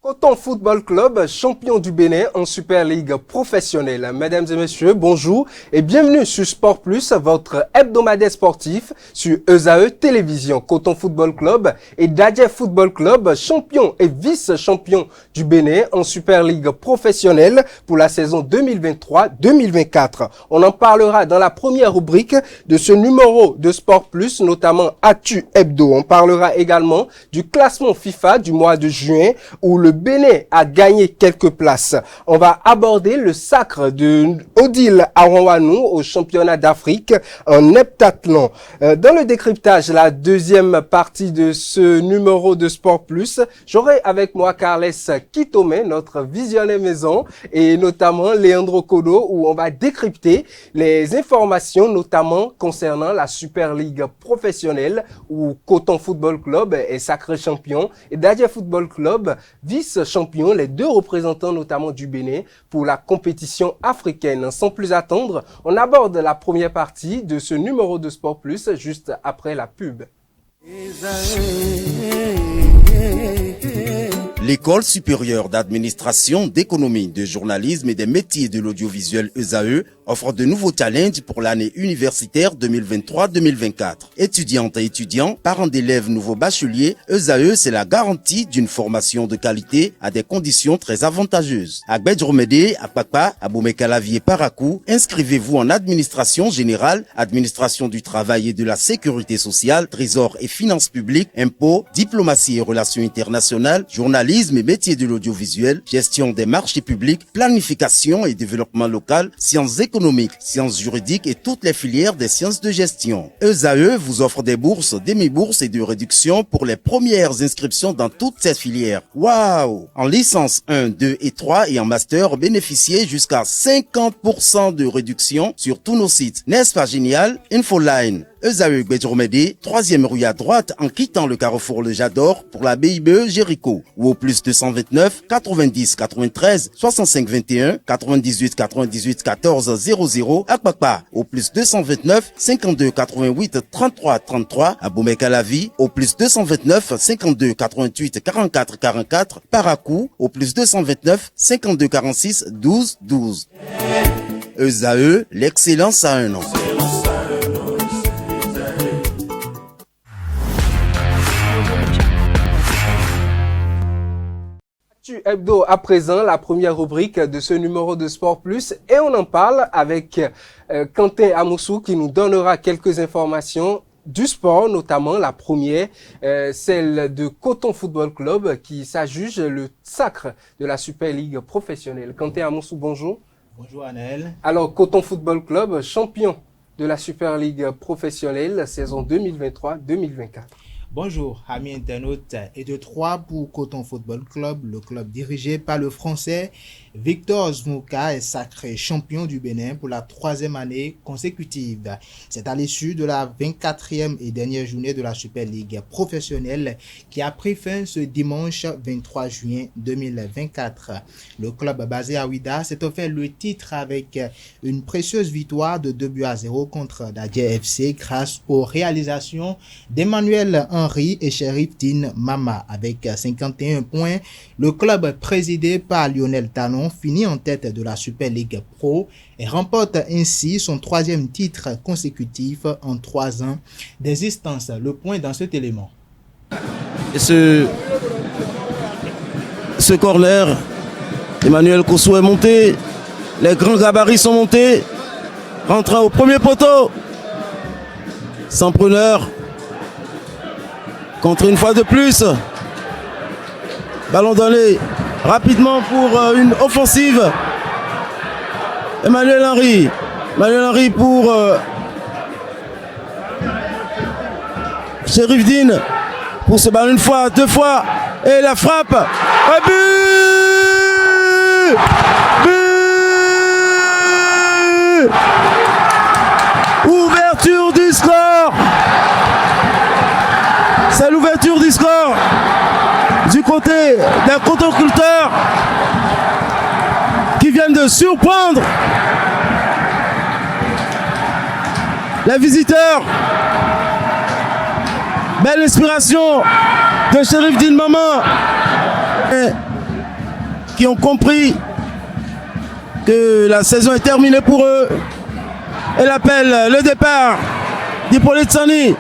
Coton Football Club, champion du Bénin en Super League professionnelle. Mesdames et messieurs, bonjour et bienvenue sur Sport Plus, votre hebdomadaire sportif sur ESAE Télévision. Coton Football Club et Dadje Football Club, champion et vice-champion du Bénin en Super League professionnelle pour la saison 2023-2024. On en parlera dans la première rubrique de ce numéro de Sport Plus, notamment Actu Hebdo. On parlera également du classement FIFA du mois de juin où le Bénin a gagné quelques places. On va aborder le sacre de Odile Aronwanou au championnat d'Afrique en heptathlon. Dans le décryptage, la deuxième partie de ce numéro de Sport Plus, j'aurai avec moi Carles Kitome, notre visionnaire maison, et notamment Leandro Kodo, où on va décrypter les informations, notamment concernant la Super League professionnelle, où Coton Football Club est sacré champion, et Dadje Football Club vice-champion, les deux représentants notamment du Bénin pour la compétition africaine. Sans plus attendre, on aborde la première partie de ce numéro de Sport Plus juste après la pub. L'École supérieure d'administration, d'économie, de journalisme et des métiers de l'audiovisuel ESAE offre de nouveaux challenges pour l'année universitaire 2023-2024. Étudiantes et étudiants, parents d'élèves nouveaux bacheliers, ESAE, c'est la garantie d'une formation de qualité à des conditions très avantageuses. À Gbedjromede, à Papa, à Boumekalavi et Parakou, inscrivez-vous en administration générale, administration du travail et de la sécurité sociale, trésor et finances publiques, impôts, diplomatie et relations internationales, journalisme et métiers de l'audiovisuel, gestion des marchés publics, planification et développement local, sciences économiques, sciences juridiques et toutes les filières des sciences de gestion. ESAE vous offre des bourses, demi-bourses et de réductions pour les premières inscriptions dans toutes ces filières. Waouh! En licence 1, 2 et 3 et en master, bénéficiez jusqu'à 50% de réduction sur tous nos sites. N'est-ce pas génial? Infoline. ESAE Gbedjromede, 3e rue à droite en quittant le carrefour Le Jador pour la BIBE Jéricho ou au plus 229 90 93 65 21 98 98 14 00 à Kpakpa au plus 229 52 88 33 33 à Boumekalavi au plus 229 52 88 44 44 Parakou au plus 229 52 46 12 12. ESAE, l'excellence à un nom. Hebdo à présent, la première rubrique de ce numéro de Sport Plus, et on en parle avec Quentin Amoussou qui nous donnera quelques informations du sport, notamment la première, celle de Coton Football Club qui s'adjuge le sacre de la Super League professionnelle. Quentin Amoussou, bonjour. Bonjour Anaël. Alors, Coton Football Club, champion de la Super League professionnelle, saison 2023-2024. Bonjour, amis internautes, et de 3 pour Coton Football Club, le club dirigé par le Français Victor Zmouka est sacré champion du Bénin pour la 3e année consécutive. C'est à l'issue de la 24e et dernière journée de la Super League professionnelle qui a pris fin ce dimanche 23 juin 2024. Le club basé à Ouida s'est offert le titre avec une précieuse victoire de 2-0 contre Dadje FC grâce aux réalisations d'Emmanuel Henry et Cherifdine Mama. Avec 51 points, le club présidé par Lionel Tanon finit en tête de la Super League Pro et remporte ainsi son 3e titre consécutif en 3 ans d'existence. Le point dans cet élément. Et ce corner, Emmanuel Kossou est monté, les grands gabarits sont montés, rentrant au premier poteau, sans preneur, contre une fois de plus, ballon donné rapidement pour une offensive. Emmanuel Henry pour Cherifdine pour ce ballon une fois, 2 fois, et la frappe, un but! Ouverture du score. C'est l'ouverture du score du côté d'un cotonculteur qui vient de surprendre les visiteurs. Belle inspiration de Cherifdine Mama. qui ont compris que la saison est terminée pour eux. Elle appelle le départ d'Hippolyte Sani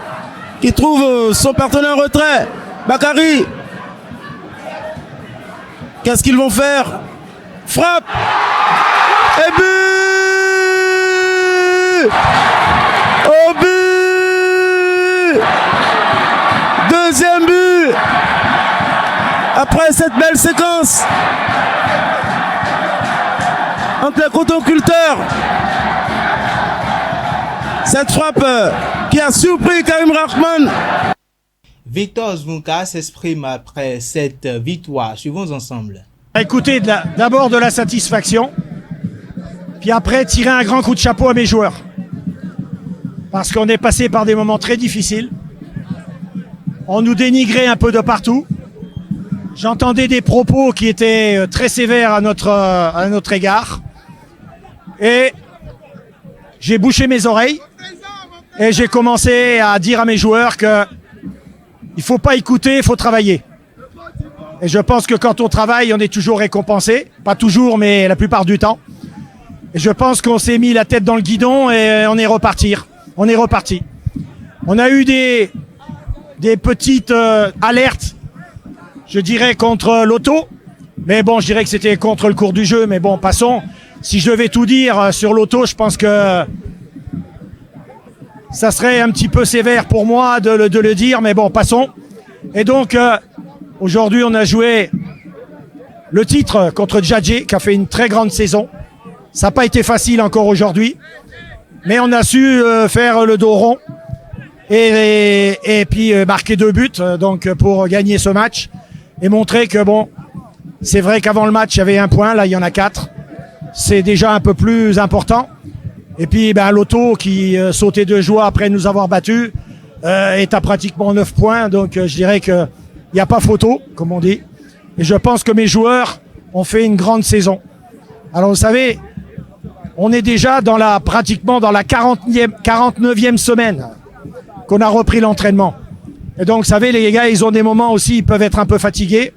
qui trouve son partenaire en retrait. Bakary. Qu'est-ce qu'ils vont faire? Frappe et but! Au but! Deuxième but! Après cette belle séquence entre les cotonculteurs, cette frappe qui a surpris Karim Rahman. Victor Zvonka s'exprime après cette victoire. Suivons ensemble. Écoutez, d'abord de la satisfaction, puis après tirer un grand coup de chapeau à mes joueurs. Parce qu'on est passé par des moments très difficiles. On nous dénigrait un peu de partout. J'entendais des propos qui étaient très sévères à notre égard. Et j'ai bouché mes oreilles et j'ai commencé à dire à mes joueurs que il faut pas écouter, il faut travailler. Et je pense que quand on travaille, on est toujours récompensé. Pas toujours, mais la plupart du temps. Et je pense qu'on s'est mis la tête dans le guidon et on est reparti. On est reparti. On a eu des petites alertes, je dirais, contre l'auto. Mais bon, je dirais que c'était contre le cours du jeu. Mais bon, passons. Si je devais tout dire sur l'auto, je pense que ça serait un petit peu sévère pour moi de le dire. Mais bon, passons. Et donc, aujourd'hui, on a joué le titre contre Djadje, qui a fait une très grande saison. Ça n'a pas été facile encore aujourd'hui. Mais on a su faire le dos rond et puis marquer 2 buts donc pour gagner ce match et montrer que bon, c'est vrai qu'avant le match il y avait 1 point, là il y en a 4. C'est déjà un peu plus important. Et puis l'auto qui sautait de joie après nous avoir battus est à pratiquement 9 points. Donc je dirais que il n'y a pas photo, comme on dit. Et je pense que mes joueurs ont fait une grande saison. Alors vous savez, on est déjà pratiquement dans la 49e semaine qu'on a repris l'entraînement. Et donc, vous savez, les gars, ils ont des moments aussi, ils peuvent être un peu fatigués.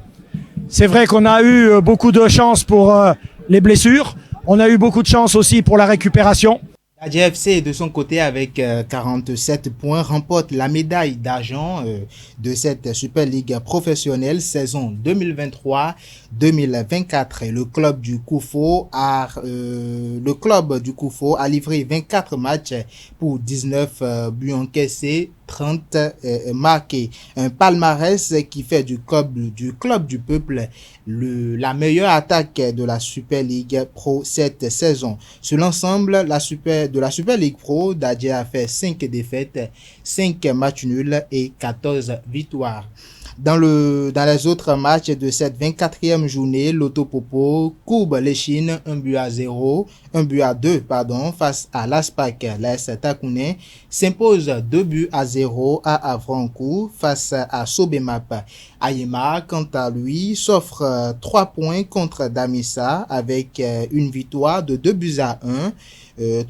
C'est vrai qu'on a eu beaucoup de chance pour les blessures. On a eu beaucoup de chance aussi pour la récupération. Djadje FC, de son côté, avec 47 points, remporte la médaille d'argent de cette Super League professionnelle saison 2023-2024. Et le club du Koufo a livré 24 matchs pour 19 buts encaissés, 30 marqués. Un palmarès qui fait du club du peuple la meilleure attaque de la Super League Pro cette saison. Sur l'ensemble de la Super League Pro, Djadje a fait 5 défaites, 5 matchs nuls et 14 victoires. Dans les autres matchs de cette 24e journée, l'Autopopo courbe l'Échine 1 but à 2 face à l'Aspac. L'AS Takouné s'impose 2 buts à 0 à Avrancourt face à Sobemap. Ayema, quant à lui, s'offre 3 points contre Damissa avec une victoire de 2 buts à 1.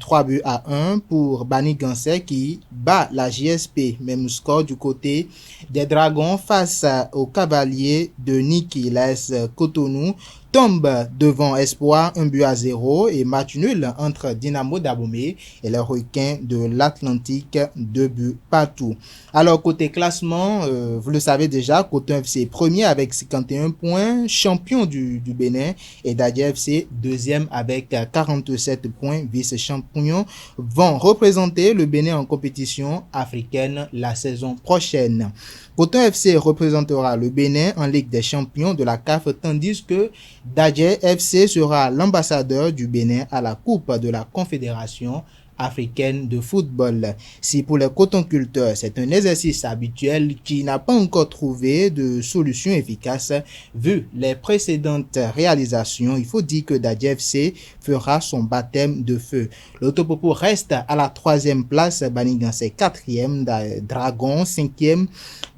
3 buts à 1 pour Bani Gansé qui bat la JSP. Même score du côté des Dragons face aux Cavaliers de Niki. L'AS Cotonou tombe devant Espoir 1 but à 0 et match nul entre Dynamo d'Abomey et les Requins de l'Atlantique 2 buts partout. Alors côté classement, vous le savez déjà, Coton FC premier avec 51 points, champion du Bénin, et Djadje FC deuxième avec 47 points, vice-champion, vont représenter le Bénin en compétition africaine la saison prochaine. Coton FC représentera le Bénin en Ligue des champions de la CAF, tandis que Djadje FC sera l'ambassadeur du Bénin à la Coupe de la Confédération africaine de football. Si pour les cotonculteurs, c'est un exercice habituel qui n'a pas encore trouvé de solution efficace, vu les précédentes réalisations, il faut dire que Djadje FC fera son baptême de feu. L'Autopopo reste à la 3e place, Banigansé 4e, Dragon 5e,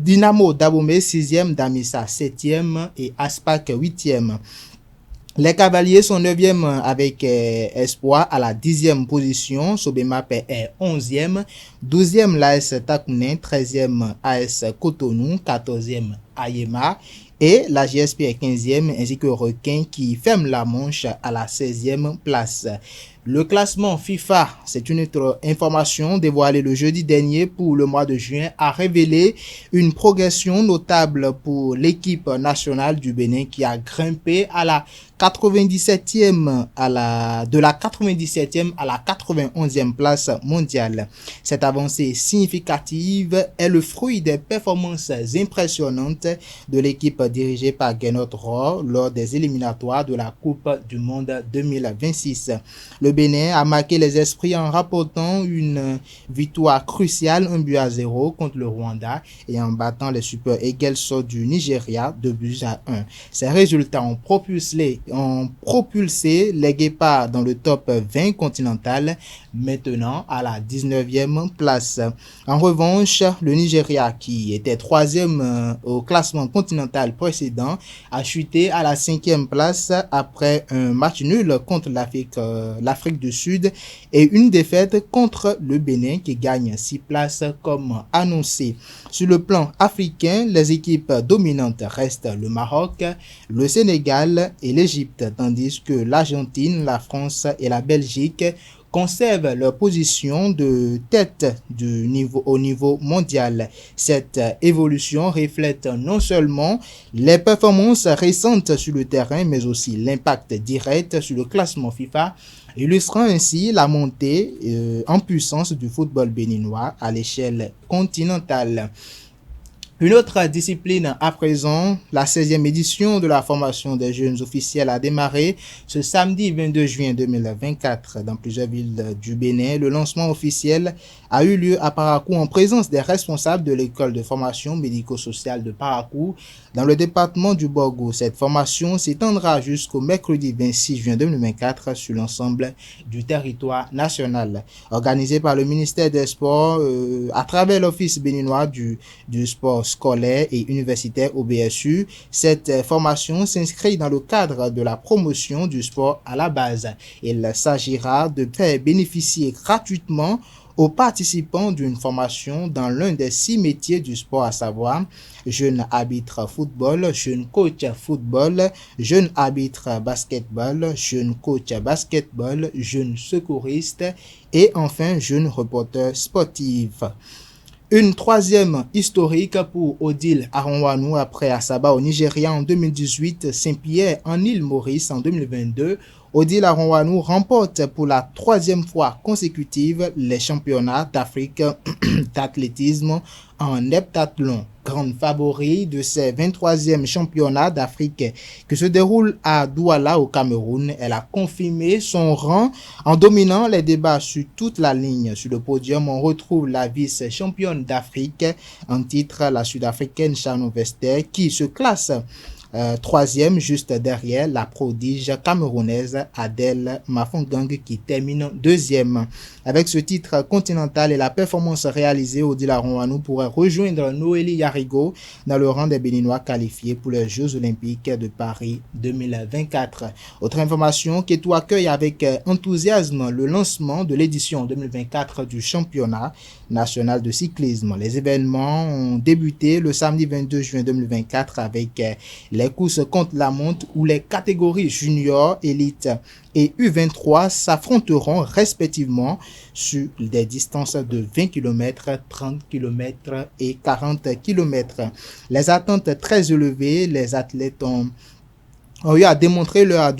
Dynamo d'Abomey 6e, Damissa 7e et Aspac 8e. Les Cavaliers sont 9e avec Espoir à la 10e position. Sobemap est 11e. 12e l'AS Takouné, 13e AS Cotonou, 14e Ayema et la GSP est 15e, ainsi que Requin qui ferme la Manche à la 16e place. Le classement FIFA, c'est une autre information dévoilée le jeudi dernier pour le mois de juin, a révélé une progression notable pour l'équipe nationale du Bénin qui a grimpé à la 97e de la 97e à la 91e place mondiale. Cette avancée significative est le fruit des performances impressionnantes de l'équipe dirigée par Gernot Rohr lors des éliminatoires de la Coupe du Monde 2026. Le Bénin a marqué les esprits en rapportant une victoire cruciale 1-0 contre le Rwanda et en battant les Super Eagles du Nigeria 2-1. Ces résultats ont propulsé les Guépards dans le top 20 continental, maintenant à la 19e place. En revanche, le Nigeria, qui était 3e au classement continental précédent, a chuté à la 5e place après un match nul contre l'Afrique du Sud et une défaite contre le Bénin qui gagne 6 places comme annoncé. Sur le plan africain, les équipes dominantes restent le Maroc, le Sénégal et l'Égypte, tandis que l'Argentine, la France et la Belgique conservent leur position de tête au niveau mondial. Cette évolution reflète non seulement les performances récentes sur le terrain, mais aussi l'impact direct sur le classement FIFA, illustrant ainsi la montée en puissance du football béninois à l'échelle continentale. Une autre discipline à présent, la 16e édition de la formation des jeunes officiels a démarré ce samedi 22 juin 2024 dans plusieurs villes du Bénin. Le lancement officiel a eu lieu à Parakou en présence des responsables de l'école de formation médico-sociale de Parakou dans le département du Borgo. Cette formation s'étendra jusqu'au mercredi 26 juin 2024 sur l'ensemble du territoire national. Organisée par le ministère des Sports à travers l'Office béninois du sport scolaire et universitaire au BSU, cette formation s'inscrit dans le cadre de la promotion du sport à la base. Il s'agira de faire bénéficier gratuitement aux participants d'une formation dans l'un des 6 métiers du sport, à savoir jeune arbitre football, jeune coach football, jeune arbitre basketball, jeune coach basketball, jeune secouriste et enfin jeune reporter sportif. Une troisième historique pour Odile Aronwanou après Asaba au Nigeria en 2018, Saint-Pierre en île Maurice en 2022. Odile Aronwanou remporte pour la 3e fois consécutive les championnats d'Afrique d'athlétisme en heptathlon. Grande favori de ces 23e championnats d'Afrique qui se déroulent à Douala au Cameroun, elle a confirmé son rang en dominant les débats sur toute la ligne. Sur le podium, on retrouve la vice-championne d'Afrique en titre, la Sud-Africaine Sharon Vester, qui se classe 3e juste derrière la prodige camerounaise Adèle Mafongang qui termine 2e. Avec ce titre continental et la performance réalisée, Odile Aronwanou pourrait rejoindre Noélie Yarigo dans le rang des Béninois qualifiés pour les Jeux Olympiques de Paris 2024. Autre information, Kétou accueille avec enthousiasme le lancement de l'édition 2024 du championnat national de cyclisme. Les événements ont débuté le samedi 22 juin 2024 avec les courses contre la montre où les catégories junior, élite et U23 s'affronteront respectivement sur des distances de 20 km, 30 km et 40 km. Les attentes très élevées, les athlètes ont eu à démontrer leur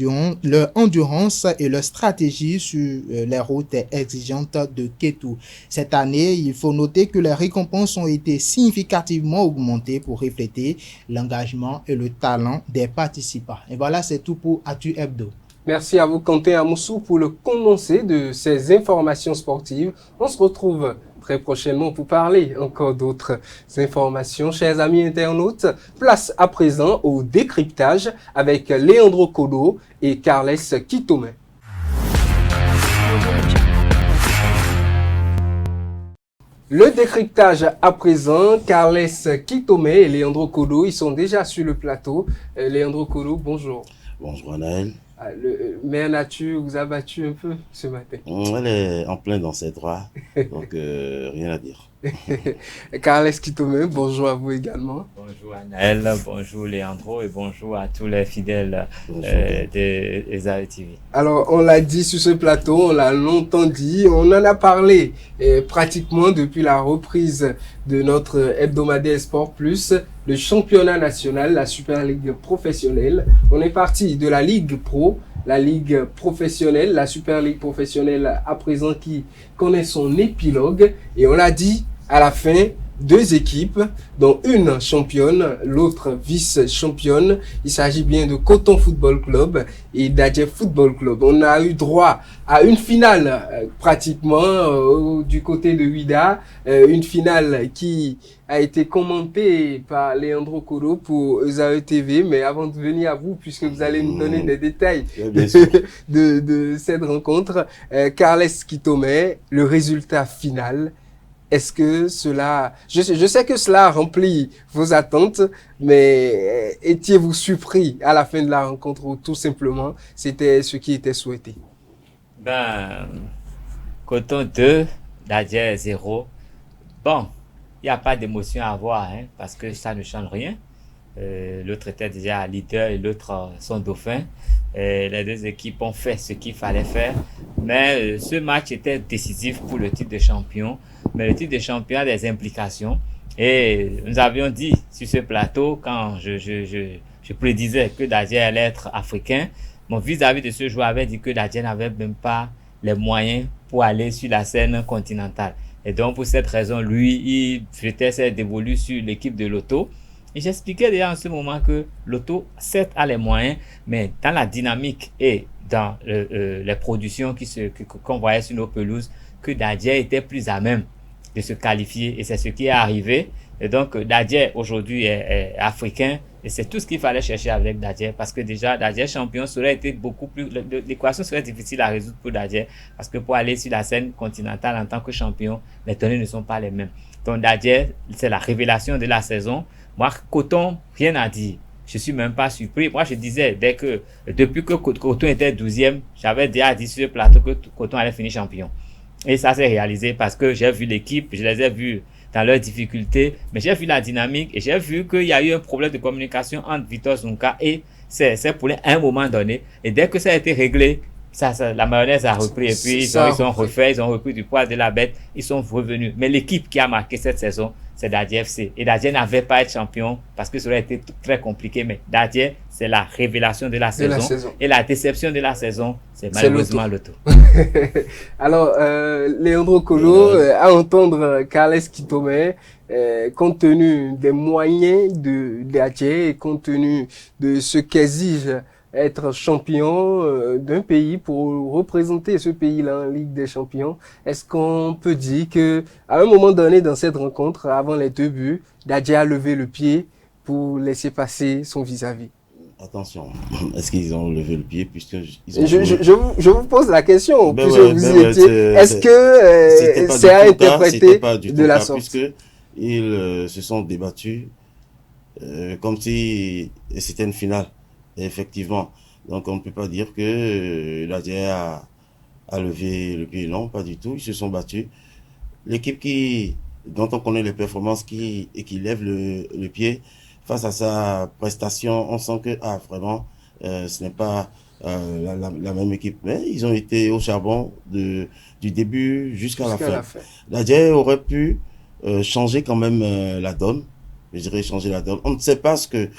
endurance et leur stratégie sur les routes exigeantes de Kétou. Cette année, il faut noter que les récompenses ont été significativement augmentées pour refléter l'engagement et le talent des participants. Et voilà, c'est tout pour Actu Hebdo. Merci à vous, Quentin Amoussou, pour le condensé de ces informations sportives. On se retrouve très prochainement pour parler encore d'autres informations. Chers amis internautes, place à présent au décryptage avec Leandro Kodo et Carles Kitome. Le décryptage à présent, Carles Kitome et Leandro Kodo, ils sont déjà sur le plateau. Leandro Kodo, bonjour. Bonjour Anaël. Mère Nature vous a battu un peu ce matin. Elle est en plein dans ses droits, donc rien à dire. Carles Kitome, bonjour à vous également. Bonjour Anaël, bonjour Leandro et bonjour à tous les fidèles de ESAE TV. Alors, on l'a dit sur ce plateau, on l'a longtemps dit, on en a parlé pratiquement depuis la reprise de notre hebdomadaire Sport Plus, le championnat national, la Super Ligue professionnelle. On est parti de la Ligue Pro, la Ligue professionnelle, la Super Ligue professionnelle à présent qui connaît son épilogue. Et on l'a dit, à la fin, 2 équipes, dont une championne, l'autre vice-championne. Il s'agit bien de Coton Football Club et d'Adjé Football Club. On a eu droit à une finale pratiquement du côté de Ouida, une finale qui a été commentée par Leandro Coro pour ESAE TV. Mais avant de venir à vous, puisque vous allez nous donner des détails de cette rencontre, Carles Kitome, le résultat final. Est-ce que cela, je sais que cela remplit vos attentes, mais étiez-vous surpris à la fin de la rencontre ou tout simplement c'était ce qui était souhaité? Coton 2, Dadje 0. Bon, il n'y a pas d'émotion à avoir, hein, parce que ça ne change rien. L'autre était déjà leader et l'autre son dauphin. Les 2 équipes ont fait ce qu'il fallait faire, mais ce match était décisif pour le titre de champion. Mais le titre de champion a des implications. Et nous avions dit sur ce plateau, quand je prédisais que Dadje allait être africain, mon vis-à-vis de ce joueur avait dit que Dadje n'avait même pas les moyens pour aller sur la scène continentale. Et donc, pour cette raison, lui, il jetait ses dévolus sur l'équipe de Lotto. Et j'expliquais déjà en ce moment que Lotto, certes, a les moyens, mais dans la dynamique et dans les productions qu'on voyait sur nos pelouses, que Dadje était plus à même de se qualifier, et c'est ce qui est arrivé. Et donc Dadje aujourd'hui est africain, et c'est tout ce qu'il fallait chercher avec Dadje, parce que déjà Dadje champion serait été beaucoup plus, l'équation serait difficile à résoudre pour Dadje, parce que pour aller sur la scène continentale en tant que champion, les données ne sont pas les mêmes. Donc Dadje, c'est la révélation de la saison. Moi, Coton, rien à dire. Je suis même pas surpris. Moi, je disais, depuis que Coton était 12e, j'avais déjà dit sur le plateau que Coton allait finir champion. Et ça s'est réalisé parce que j'ai vu l'équipe, je les ai vus dans leurs difficultés, mais j'ai vu la dynamique et j'ai vu qu'il y a eu un problème de communication entre Victor Zunka et ses poulains à un moment donné. Et dès que ça a été réglé, la mayonnaise a repris et puis ils ont repris du poids de la bête, ils sont revenus. Mais l'équipe qui a marqué cette saison, c'est Dadje FC. Et Dadje n'avait pas à être champion parce que ça aurait été très compliqué. Mais Dadje, c'est la révélation de la saison. Et la déception de la saison, c'est malheureusement Lotto. Alors, Leandro Colo, à entendre Carles Kitome, compte tenu des moyens de Dadje et compte tenu de ce qu'exige être champion d'un pays pour représenter ce pays-là en Ligue des Champions, est-ce qu'on peut dire que à un moment donné dans cette rencontre, avant les 2 buts, Dadje a levé le pied pour laisser passer son vis-à-vis? Attention, est-ce qu'ils ont levé le pied puisque je vous pose la question puisque vous y étiez. Est-ce que c'est à interpréter de la sorte? Puisque ils se sont débattus comme si c'était une finale. Et effectivement, donc on ne peut pas dire que Dadje a levé le pied. Non, pas du tout. Ils se sont battus. L'équipe dont on connaît les performances qui lève le pied face à sa prestation, on sent que vraiment ce n'est pas la même équipe. Mais ils ont été au charbon du début jusqu'à la fin. Dadje aurait pu changer quand même la donne. Je dirais changer la donne. On ne sait pas ce que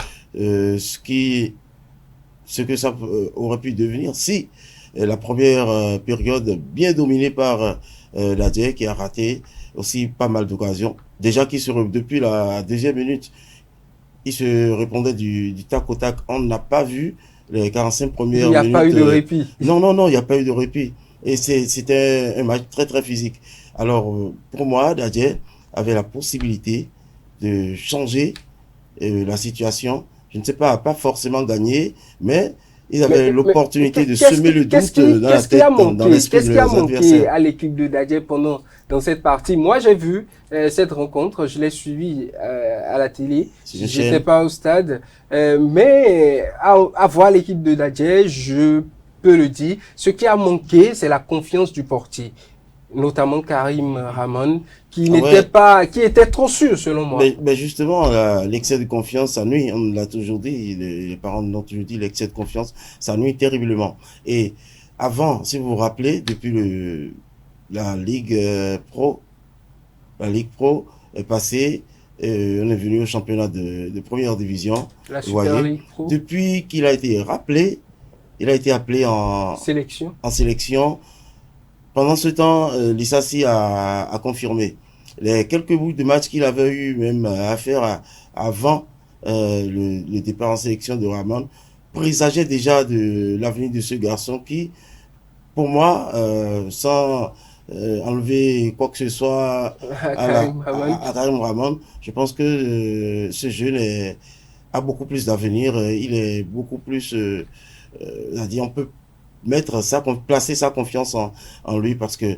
ça aurait pu devenir si la première période bien dominée par Dadje, qui a raté aussi pas mal d'occasions. Déjà depuis la 2e minute, il se répondait du tac au tac. On n'a pas vu les 45 premières minutes. Il n'y a pas eu de répit. Non, il n'y a pas eu de répit. Et c'était un match très très physique. Alors pour moi, Dadje avait la possibilité de changer la situation. Je ne sais pas forcément gagner, mais ils avaient l'opportunité de semer le doute dans la tête, dans l'esprit de leurs adversaires. Qu'est-ce qui a manqué à l'équipe de Dadje dans cette partie? Moi, j'ai vu cette rencontre, je l'ai suivie à la télé. Je n'étais pas au stade, mais à voir l'équipe de Dadje, je peux le dire, ce qui a manqué, c'est la confiance du portier, notamment Karim Rahman, qui était trop sûr selon moi. Mais justement, l'excès de confiance, ça nuit. On l'a toujours dit, les parents l'ont toujours dit, l'excès de confiance, ça nuit terriblement. Et avant, si vous vous rappelez, depuis la Ligue Pro est passée, on est venu au championnat de première division. La Super Ligue Pro. Depuis qu'il a été rappelé, il a été appelé en sélection. Pendant ce temps, Lissassi a confirmé. Les quelques bouts de match qu'il avait eu même à faire avant le départ en sélection de Rahman présageait déjà de l'avenir de ce garçon qui, pour moi, sans enlever quoi que ce soit à Karim Rahman, je pense que ce jeune a beaucoup plus d'avenir. Il est beaucoup plus... on peut placer sa confiance en lui parce que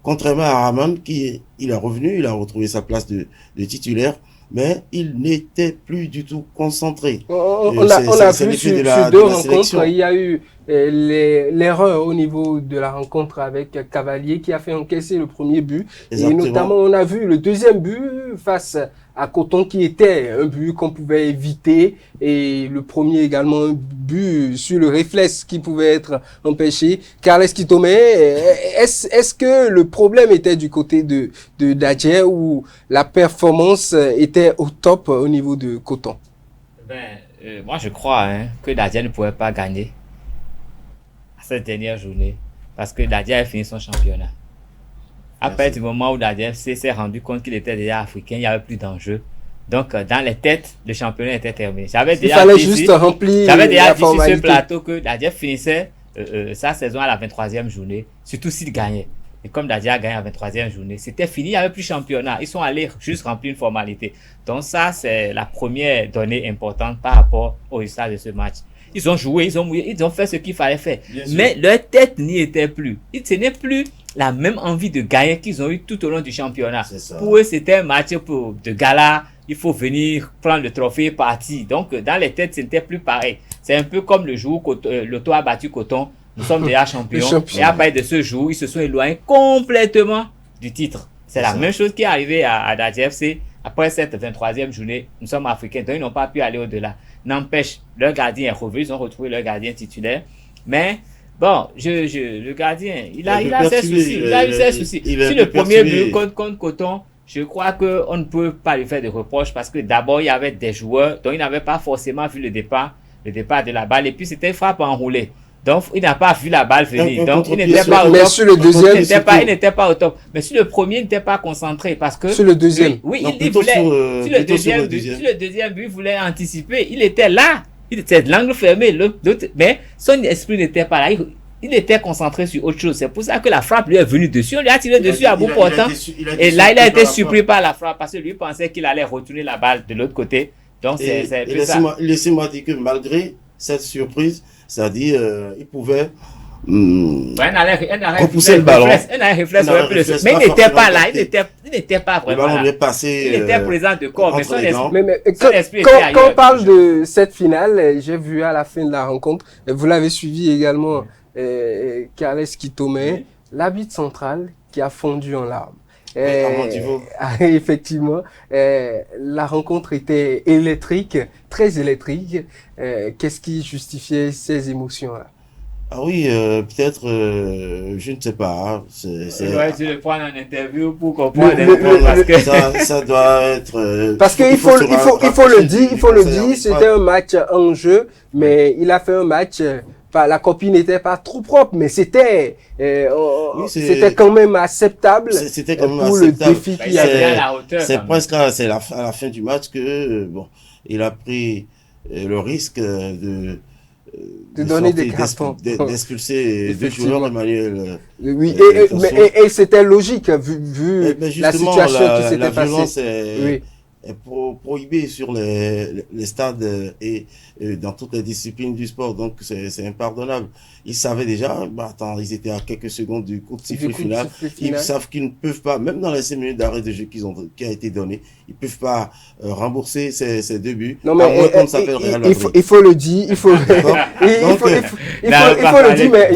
contrairement à Rahman il est revenu, il a retrouvé sa place de titulaire, mais il n'était plus du tout concentré. On a vu sur deux rencontres, il y a eu l'erreur au niveau de la rencontre avec Cavalier qui a fait encaisser le premier but. Exactement. Et notamment, on a vu le deuxième but face à Coton qui était un but qu'on pouvait éviter et le premier également un but sur le réflexe qui pouvait être empêché. Carles Kitome, est-ce que le problème était du côté de Dadje ou la performance était au top au niveau de Coton? Moi je crois que Dadje ne pouvait pas gagner cette dernière journée parce que Dadje a fini son championnat. À partir du moment où Dadje s'est rendu compte qu'il était déjà africain, il n'y avait plus d'enjeu. Donc, dans les têtes, le championnat était terminé. J'avais déjà dit sur ce plateau que Dadje finissait sa saison à la 23e journée, surtout s'il gagnait. Et comme Dadje a gagné à la 23e journée, c'était fini, il n'y avait plus championnat. Ils sont allés juste remplir une formalité. Donc ça, c'est la première donnée importante par rapport au résultat de ce match. Ils ont joué, ils ont fait ce qu'il fallait faire. Mais leur tête n'y était plus. Ce n'est plus la même envie de gagner qu'ils ont eu tout au long du championnat. Pour eux, c'était un match de gala. Il faut venir prendre le trophée et partir. Donc, dans les têtes, ce n'était plus pareil. C'est un peu comme le jour où Lotto a battu Coton. Nous sommes déjà champions. Et à partir de ce jour, ils se sont éloignés complètement du titre. C'est la même chose qui est arrivée à Dadje FC. Après cette 23e journée, nous sommes africains, donc ils n'ont pas pu aller au-delà. N'empêche, leur gardien est revenu, ils ont retrouvé leur gardien titulaire. Mais, bon, le gardien, il a ses soucis. Il a eu ses soucis. Sur le premier but contre Coton, je crois qu'on ne peut pas lui faire de reproches parce que d'abord, il y avait des joueurs dont il n'avait pas forcément vu le départ de la balle. Et puis, c'était une frappe enroulée. Donc, il n'a pas vu la balle venir. Donc, il n'était pas au top. Mais sur le deuxième, il n'était pas au top. Mais sur le premier, il n'était pas concentré parce que... Sur le deuxième. Oui, il voulait... Sur le deuxième but, il voulait anticiper. Il était là. Il était de l'angle fermé. Mais son esprit n'était pas là. Il était concentré sur autre chose. C'est pour ça que la frappe lui est venue dessus. On lui a tiré dessus à bout portant. Et là, il a été surpris par la frappe parce que lui pensait qu'il allait retourner la balle de l'autre côté. Donc, c'est laissez-moi dire que malgré cette surprise, c'est-à-dire, il pouvait repousser le ballon. Mais il n'était pas là, il n'était pas vraiment là. Il était présent de corps, mais son esprit quand on parle de cette finale, j'ai vu à la fin de la rencontre, vous l'avez suivi également, Carles Kitome, l'arbitre central qui a fondu en larmes. Effectivement, la rencontre était électrique, très électrique. Qu'est-ce qui justifiait ces émotions-là? Ah oui, peut-être, je ne sais pas. Tu le prends en interview pour comprendre parce que ça doit être. Parce qu'il faut le dire, c'était un match en jeu, mais il a fait un match. La copie n'était pas trop propre, mais c'était quand même acceptable. C'était quand même pour acceptable. Le défi qu'il y avait. C'est presque à la fin du match que il a pris le risque de donner des cartons, d'expulser deux joueurs de manière. Oui, et c'était logique vu la situation qui s'était passée. Est prohibée sur les stades et dans toutes les disciplines du sport. Donc, c'est impardonnable. Ils savaient déjà, ils étaient à quelques secondes du coup de sifflet final. Ils savent qu'ils ne peuvent pas, même dans les 5 minutes d'arrêt de jeu qui a été donné, ils peuvent pas rembourser ces 2 buts. Non, mais il faut le dire, il faut le dire, mais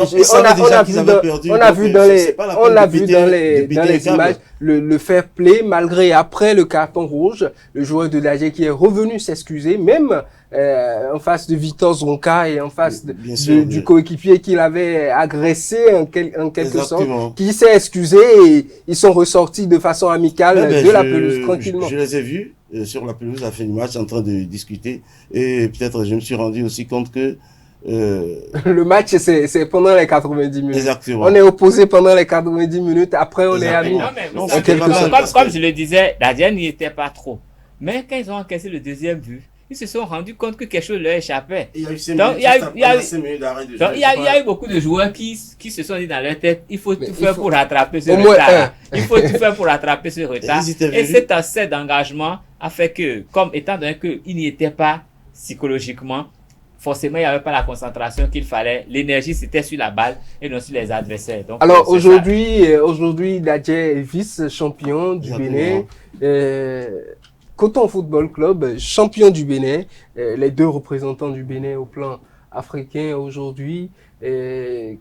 on a vu dans les images le fair play, malgré après le carton rouge, le joueur de l'AG qui est revenu s'excuser, même en face de Victor Zonka et en face du coéquipier qu'il avait agressé en quelque sorte, qui s'est excusé et ils sont ressortis de façon amicale de la pelouse tranquillement. Je les ai vus sur la pelouse à la fin du match en train de discuter et peut-être je me suis rendu aussi compte que le match c'est pendant les 90 minutes. Exactement. On est opposé pendant les 90 minutes, après on est amis. Comme je le disais, Dadien n'y était pas trop. Mais quand ils ont encaissé le deuxième but, ils se sont rendus compte que quelque chose leur échappait. Il y a eu beaucoup de joueurs qui se sont dit dans leur tête, il faut tout faire pour rattraper ce retard. Il faut tout faire pour rattraper ce retard. Et cet accès d'engagement a fait que, comme étant donné qu'ils n'y étaient pas psychologiquement, forcément, il n'y avait pas la concentration qu'il fallait. L'énergie, c'était sur la balle et non sur les adversaires. Donc, alors, aujourd'hui, Dadje est vice-champion du Bénin. Coton Football Club, champion du Bénin. Les 2 représentants du Bénin au plan africain aujourd'hui.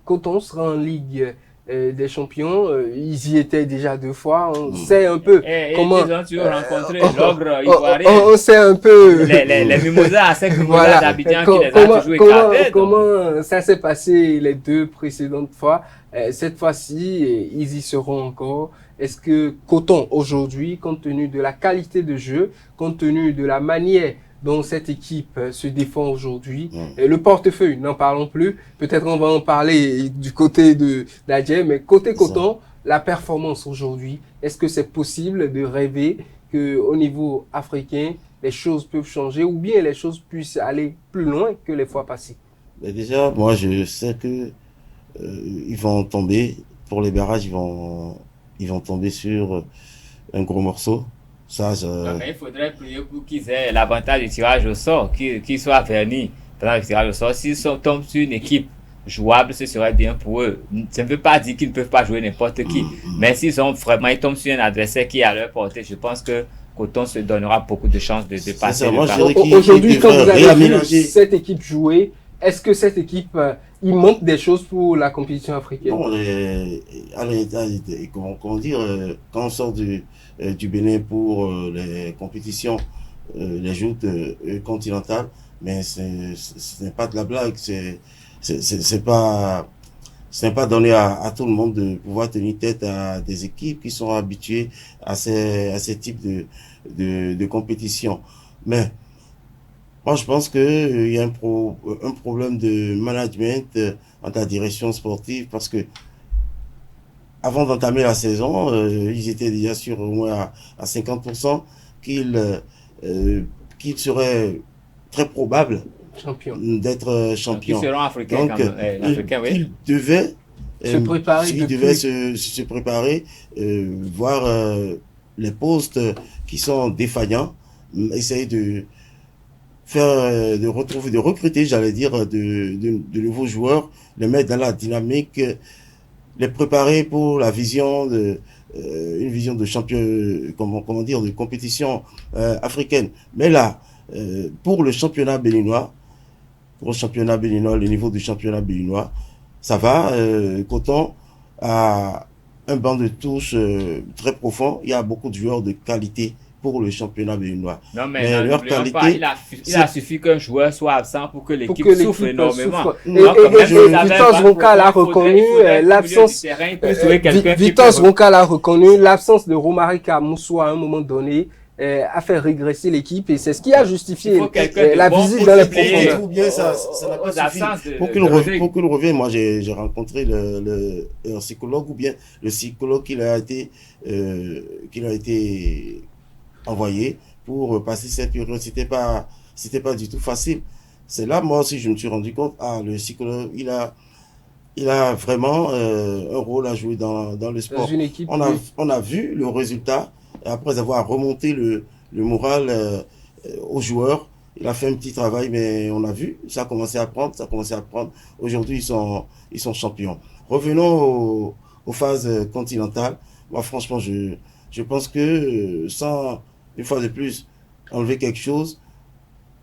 Coton sera en Ligue des champions. Ils y étaient déjà 2 fois. On sait un peu comment... Ils ont toujours rencontré l'ogre ivoirien. On sait un peu... Les mimosas à 5 mimosas d'Abidjan qui les a toujours écartés. Comment ça s'est passé les 2 précédentes fois? Cette fois-ci, ils y seront encore. Est-ce que Coton, aujourd'hui, compte tenu de la qualité de jeu, compte tenu de la manière dont cette équipe se défend aujourd'hui, le portefeuille, n'en parlons plus, peut-être on va en parler du côté de Dadje, mais côté Coton, la performance aujourd'hui, est-ce que c'est possible de rêver qu'au niveau africain, les choses peuvent changer ou bien les choses puissent aller plus loin que les fois passées? Mais déjà, moi je sais que ils vont tomber, pour les barrages, ils vont tomber sur un gros morceau. Ça, il faudrait prier pour qu'ils aient l'avantage du tirage au sort, qu'ils soient vernis pendant le tirage au sort. S'ils tombent sur une équipe jouable, ce serait bien pour eux. Ça ne veut pas dire qu'ils ne peuvent pas jouer n'importe qui. Mais s'ils tombent sur un adversaire qui est à leur portée, je pense que Coton se donnera beaucoup de chances de passer. Aujourd'hui, quand vous avez vu cette équipe jouer, est-ce que cette équipe, il manque des choses pour la compétition africaine? Non, comment dire, quand on sort du Bénin pour les compétitions, les joutes continentales, mais ce n'est pas de la blague, c'est pas donné à tout le monde de pouvoir tenir tête à des équipes qui sont habituées à ces types de compétitions. Mais moi, je pense que il y a un problème de management entre la direction sportive parce que avant d'entamer la saison, ils étaient déjà sûrs au moins à 50% qu'il serait très probable d'être champion. Ils seront africains. Donc, ils devaient se préparer, voir les postes qui sont défaillants, essayer de recruter, j'allais dire, de nouveaux joueurs, les mettre dans la dynamique, les préparer pour la vision une vision de champion, comment dire, de compétition africaine. Mais là, pour le championnat béninois, le niveau du championnat béninois, ça va. Coton a un banc de touche très profond. Il y a beaucoup de joueurs de qualité pour le championnat béninois. Non, mais leur qualité, il a suffi qu'un joueur soit absent pour que l'équipe souffre énormément. Victor Zonka l'a reconnu, l'absence. Victor Zonka l'a reconnu, l'absence de Romari Kamoussou à un moment donné a fait régresser l'équipe et c'est ce qui a justifié la visite dans les profondeurs. Ou bien ça n'a pas suffi. Pour qu'il revienne, moi j'ai rencontré le psychologue ou bien le psychologue qui a été envoyé pour passer cette période. C'était pas du tout facile. C'est là, moi aussi, je me suis rendu compte, le psychologue, il a vraiment un rôle à jouer dans le sport. Dans une équipe, on a vu le résultat après avoir remonté le moral aux joueurs Il a fait un petit travail, mais on a vu, ça a commencé à prendre, Aujourd'hui, ils sont champions. Revenons aux phases continentales. Moi, franchement, je pense que sans, une fois de plus, enlever quelque chose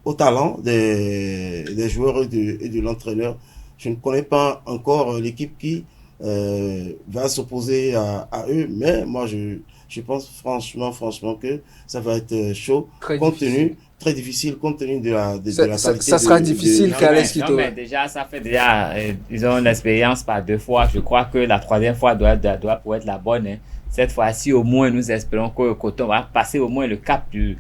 au talent des joueurs et de l'entraîneur, je ne connais pas encore l'équipe qui va s'opposer à eux, mais moi, je pense franchement que ça va être chaud, très difficile compte tenu de la qualité. Ça sera difficile, non, mais déjà, ça fait déjà, ils ont l'expérience par 2 fois. Je crois que la 3e fois doit pouvoir être la bonne. Hein. Cette fois-ci, au moins, nous espérons que Coton va passer au moins le cap de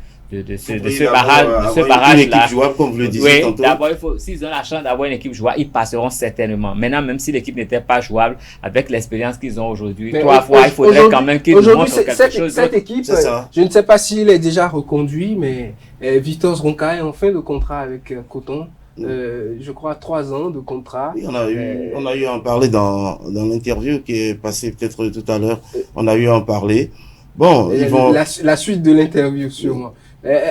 ce barrage-là. Comme vous le disiez tantôt. D'abord, s'ils ont la chance d'avoir une équipe jouable, ils passeront certainement. Maintenant, même si l'équipe n'était pas jouable, avec l'expérience qu'ils ont aujourd'hui, 3 fois, il faudrait quand même qu'ils nous montrent quelque chose. Cette équipe, je ne sais pas s'il est déjà reconduit, mais Victor Zronka est en fin de contrat avec Coton. Je crois 3 ans de contrat. Oui, on a eu à en parler dans l'interview qui est passée peut-être tout à l'heure. On a eu à en parler. Bon, ils vont... la suite de l'interview, sûrement.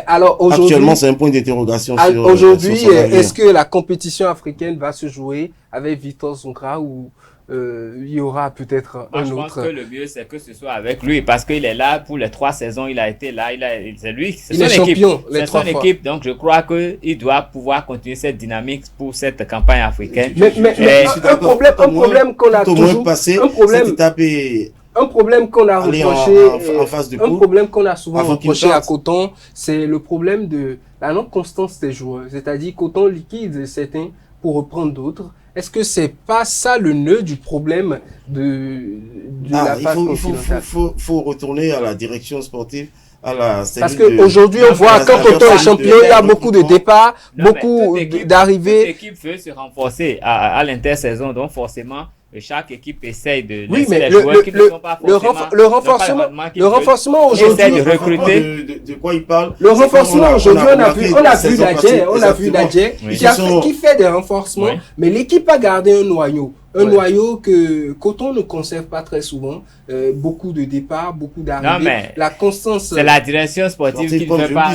Alors aujourd'hui, actuellement, c'est un point d'interrogation sur aujourd'hui, est-ce que la compétition africaine va se jouer avec Victor Zronka ou il y aura peut-être un autre? Je pense que le mieux, c'est que ce soit avec lui parce qu'il est là pour les 3 saisons. Il a été là. C'est lui. Il est champion les 3 fois. C'est son équipe. Donc, je crois qu'il doit pouvoir continuer cette dynamique pour cette campagne africaine. Mais un problème qu'on a toujours, un problème qu'on a reproché, en phase de un problème qu'on a souvent reproché à Coton, c'est le problème de la non-constance des joueurs. C'est-à-dire Coton liquide certains pour reprendre d'autres. Est-ce que c'est pas ça le nœud du problème de la phase continentale? Il faut retourner à la direction sportive. Parce qu'aujourd'hui, on voit quand Coton est champion, il y a beaucoup de départs, beaucoup d'arrivées. L'équipe veut se renforcer à l'intersaison, donc forcément, chaque équipe essaye de oui, laisser mais les joueurs qui ne sont pas forcément le renforcement aujourd'hui, de recruter. De quoi il parle? Le renforcement aujourd'hui, on a vu Dadje qui fait des renforcements, mais l'équipe a gardé un noyau. Un noyau que Coton ne conserve pas très souvent. Beaucoup de départs, beaucoup d'arrivées. La constance. C'est la direction sportive qui ne fait pas,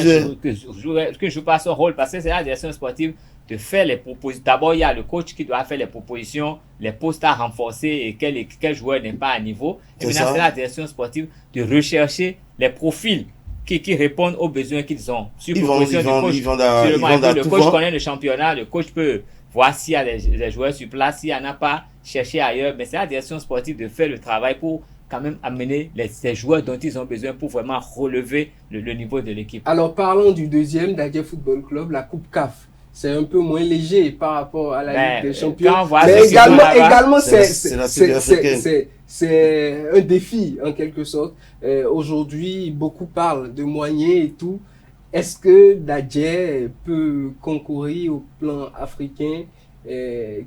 qui joue pas son rôle parce que c'est la direction sportive de faire les propositions. D'abord, il y a le coach qui doit faire les propositions, les postes à renforcer et quel joueur n'est pas à niveau. Et maintenant, c'est la direction sportive de rechercher les profils qui répondent aux besoins qu'ils ont. Sur proposition du coach. Le coach connaît le championnat, le coach peut voir s'il y a des joueurs sur place, s'il n'y en a pas, chercher ailleurs. Mais c'est la direction sportive de faire le travail pour quand même amener ces joueurs dont ils ont besoin pour vraiment relever le niveau de l'équipe. Alors, parlons du deuxième, Dadje Football Club, la Coupe CAF. C'est un peu moins léger par rapport à la Ligue des Champions. Mais également c'est un défi en quelque sorte. Aujourd'hui, beaucoup parlent de moyens et tout. Est-ce que Dadje peut concourir au plan africain,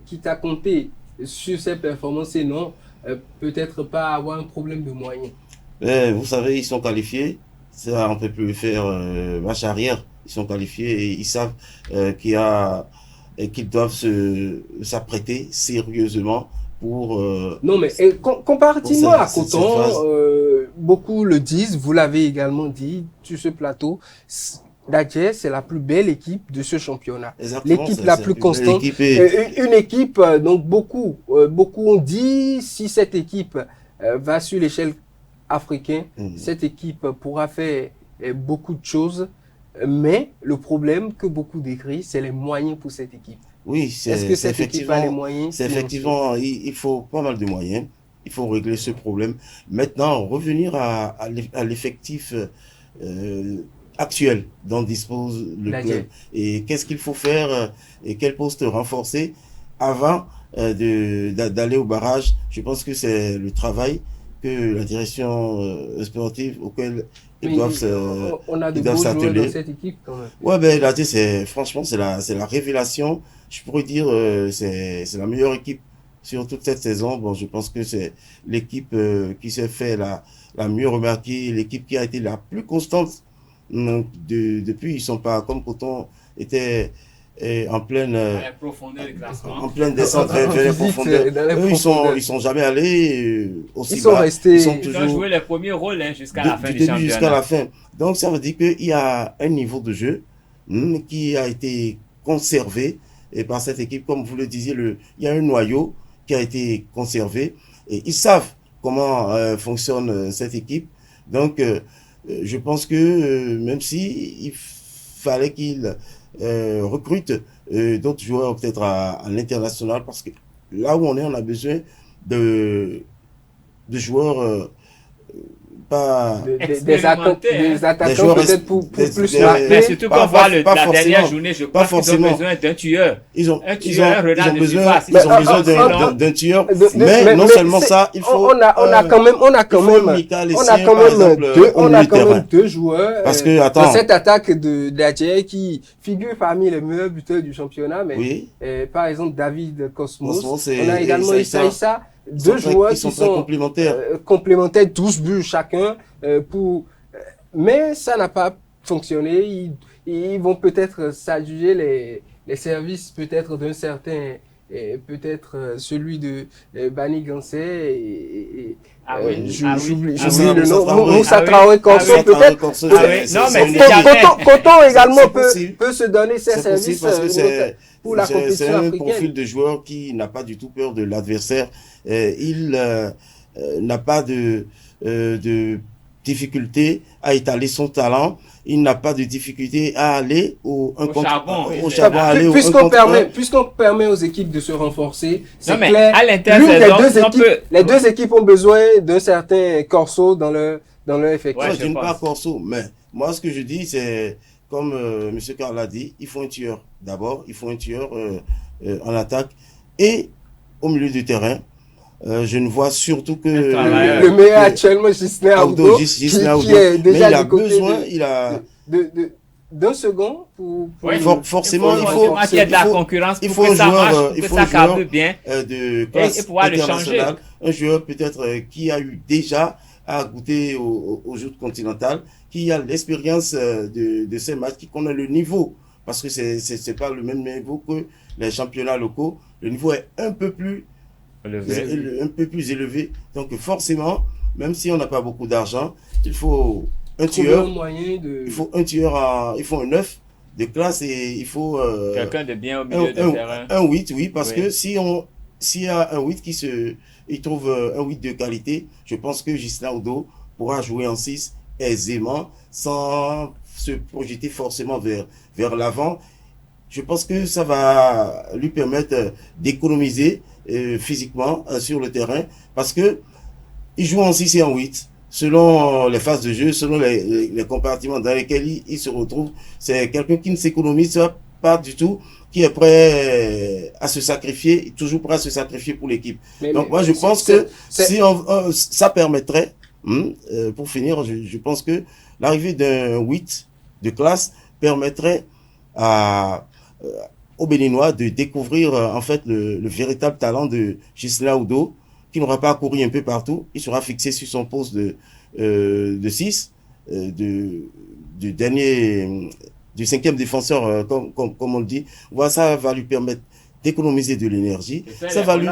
quitte à compter sur ses performances et non, peut-être pas avoir un problème de moyens? Vous savez, ils sont qualifiés. Ça, on peut plus faire marche arrière. Ils sont qualifiés et ils savent qu'ils doivent s'apprêter sérieusement pour... non, mais comparativement à Coton, beaucoup le disent, vous l'avez également dit sur ce plateau, Dadje, c'est la plus belle équipe de ce championnat. L'équipe la plus constante. Une équipe, donc beaucoup ont dit, si cette équipe va sur l'échelle africaine, cette équipe pourra faire beaucoup de choses. Mais le problème que beaucoup décrivent, c'est les moyens pour cette équipe. Oui, est-ce que cette équipe a les moyens? C'est effectivement, il faut pas mal de moyens. Il faut régler ce problème. Maintenant, revenir à l'effectif actuel dont dispose le club. Et qu'est-ce qu'il faut faire et quel poste renforcer avant d'aller au barrage. Je pense que c'est le travail que la direction sportive auquel ils doivent s'atteler. Dans cette équipe quand même. Ouais, ben là, franchement, c'est la révélation. Je pourrais dire, c'est la meilleure équipe sur toute cette saison. Bon, je pense que c'est l'équipe qui s'est fait la mieux remarquer, l'équipe qui a été la plus constante. Donc, depuis, ils sont pas comme Coton était en pleine descente vers les profondeurs. Ils sont jamais allés aussi bas. Ils ont joué les premiers rôles jusqu'à la fin du championnat. Jusqu'à la fin. Donc ça veut dire qu'il y a un niveau de jeu qui a été conservé et par cette équipe. Comme vous le disiez, il y a un noyau qui a été conservé et ils savent comment fonctionne cette équipe. Donc, je pense que même si il fallait qu'ils recrutent d'autres joueurs peut-être à l'international, parce que là où on a besoin de joueurs pas des attaquants peut-être pour plus marquer. Mais surtout qu'on voit la dernière journée, je crois qu'ils ont besoin d'un tueur. Ils ont besoin d'un tueur. Mais non seulement ça, il faut on a quand même deux joueurs parce que dans cette attaque d'Adjei qui figure parmi les meilleurs buteurs du championnat. Mais oui. Par exemple David Cosmos, on a également Issa Issa. Deux joueurs qui sont complémentaires, 12 buts chacun mais ça n'a pas fonctionné. Ils vont peut-être s'adjuger les services peut-être d'un certain peut-être celui de Bani Gansé j'oublie le nom, Moussa Traoré Corso peut-être. Non mais Coton également peut se donner ses services pour la compétition africaine. C'est un profil de joueur qui n'a pas du tout peur de l'adversaire. Il n'a pas de difficulté à étaler son talent. Il n'a pas de difficulté à aller au charbon. Puisqu'on permet aux équipes de se renforcer, c'est clair. À les deux équipes ont besoin d'un certain Corso dans leur effectif. Ouais, je ne pas Corso, mais moi ce que je dis c'est comme Monsieur Karl l'a dit, il faut un tueur. D'abord, il faut un tueur en attaque et au milieu du terrain. Je ne vois surtout que le meilleur actuellement, Gislain Audo, qui est déjà du côté d'un second pour forcément il faut de la concurrence pour que ça marche, que ça carbure bien de classe et pouvoir le changer. Un joueur peut-être qui a eu déjà à goûter au jeu continental, qui a l'expérience de ces matchs, qui connaît le niveau, parce que c'est pas le même niveau que les championnats locaux. Le niveau est un peu plus élevé. Donc forcément, même si on n'a pas beaucoup d'argent, il faut un tueur. Il faut un tueur, il faut un 9 de classe et il faut quelqu'un de bien au milieu de terrain. Un 8, oui, parce que s'il y a un 8 il trouve un 8 de qualité, je pense que Gislain Audo pourra jouer en 6 aisément sans se projeter forcément vers l'avant. Je pense que ça va lui permettre d'économiser physiquement sur le terrain, parce que il joue en 6 et en 8 selon les phases de jeu, selon les compartiments dans lesquels il se retrouve. C'est quelqu'un qui ne s'économise pas du tout, qui est prêt à se sacrifier, toujours prêt à se sacrifier pour l'équipe. Donc moi je pense que si ça permettrait, pour finir, je pense que l'arrivée d'un 8 de classe permettrait aux Béninois de découvrir en fait le véritable talent de Gislain Audo, qui n'aura pas couru un peu partout. Il sera fixé sur son poste de 6, du cinquième défenseur, comme on le dit. Voilà, ça va lui permettre d'économiser de l'énergie. Ça va lui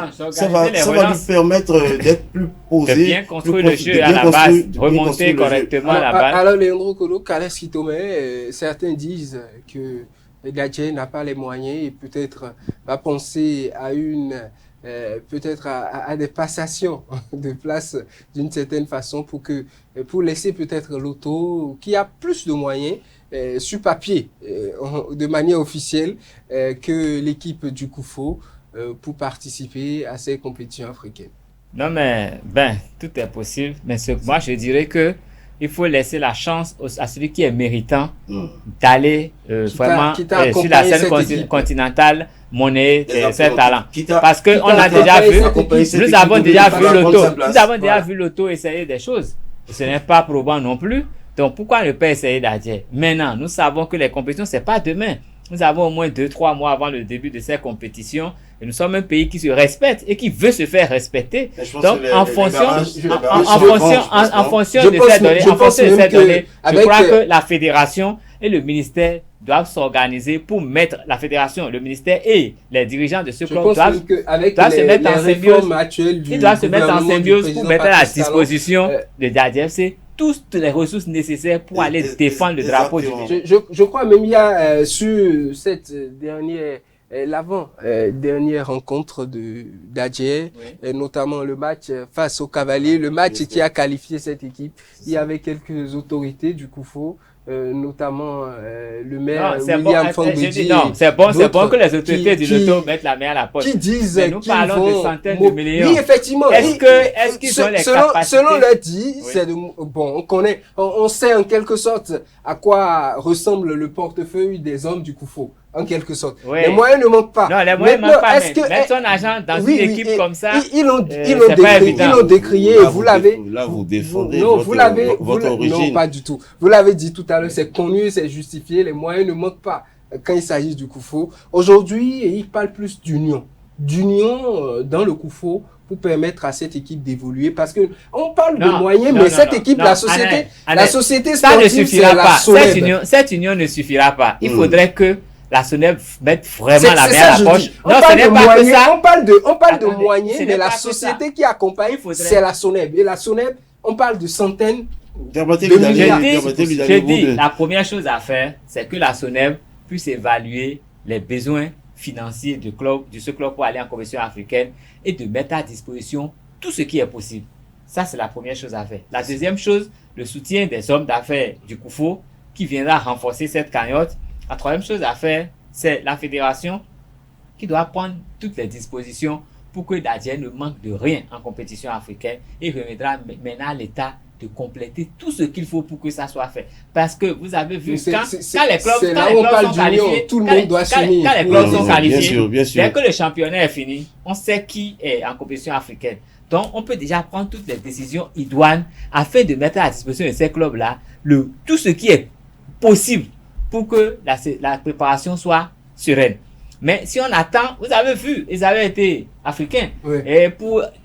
permettre d'être plus posé. De bien construire le jeu à la base, remonter correctement la balle. Alors, Leandro Kolo, Kales Kitome, certains disent que Adjei n'a pas les moyens et peut-être va penser à peut-être à des passations de place d'une certaine façon pour laisser peut-être Lotto, qui a plus de moyens sur papier, de manière officielle, que l'équipe du Koufo pour participer à ces compétitions africaines. Non mais, tout est possible, mais moi je dirais que il faut laisser la chance à celui qui est méritant d'aller vraiment sur la scène continentale monnaie ses talents. Parce que on a déjà vu, nous avons déjà vu Lotto essayer des choses. Ce n'est pas probant non plus. Donc pourquoi ne pas essayer d'Adjei? Maintenant, nous savons que les compétitions, c'est pas demain. Nous avons au moins 2-3 mois avant le début de ces compétitions. Et nous sommes un pays qui se respecte et qui veut se faire respecter. Donc, en fonction de ces données, je crois que la fédération et le ministère doivent s'organiser pour mettre la fédération, le ministère et les dirigeants de ce club doivent se mettre en symbiose. Ils doivent se mettre en symbiose pour mettre à la disposition de l'ADFC toutes les ressources nécessaires pour aller défendre le drapeau du Bénin. Je crois même il y a sur cette dernière dernière rencontre d'Adjer, notamment le match face aux Cavaliers, le match qui a qualifié cette équipe. Il y avait quelques autorités du Koufo, notamment le maire William Fangbedi. Non, c'est bon que les autorités du loto mettent la main à la poche. Qui disent mais nous parlons de centaines de millions. Oui, effectivement. Est-ce qu'ils ont les capacités? Selon leur dit, c'est bon, on sait en quelque sorte à quoi ressemble le portefeuille des hommes du Koufo. En quelque sorte. Oui. Les moyens ne manquent pas. Non, les moyens ne manquent pas. Mettre son argent dans une équipe comme ça, ils l'ont décrié. Vous l'avez. Là, vous défendez votre origine. Non, pas du tout. Vous l'avez dit tout à l'heure, c'est connu, c'est justifié. Les moyens ne manquent pas quand il s'agit du Koufo. Aujourd'hui, il parle plus d'union. D'union dans le Koufo pour permettre à cette équipe d'évoluer. Parce que on parle de moyens, mais cette équipe, la société sportive, c'est la SONEB. Cette union ne suffira pas. Il faudrait que la SONEB mette vraiment la main à la poche. Non, ce n'est pas que ça. On parle de moyens, mais la société qui accompagne, c'est la SONEB. Et la SONEB, on parle de centaines de milliards. Je dis, la première chose à faire, c'est que la SONEB puisse évaluer les besoins financiers de ce club pour aller en compétition africaine et de mettre à disposition tout ce qui est possible. Ça, c'est la première chose à faire. La deuxième chose, le soutien des hommes d'affaires du Koufo qui viendra renforcer cette cagnotte. La troisième chose à faire, c'est la fédération qui doit prendre toutes les dispositions pour que Dadjer ne manque de rien en compétition africaine et remettra maintenant à l'État de compléter tout ce qu'il faut pour que ça soit fait. Parce que vous avez vu, quand les clubs sont qualifiés, tout le monde doit s'unir. Quand les clubs sont qualifiés, bien sûr. dès que le championnat est fini, on sait qui est en compétition africaine. Donc, on peut déjà prendre toutes les décisions idoines afin de mettre à disposition de ces clubs-là tout ce qui est possible pour que la préparation soit sereine. Mais si on attend, vous avez vu, ils avaient été africains. Oui. Et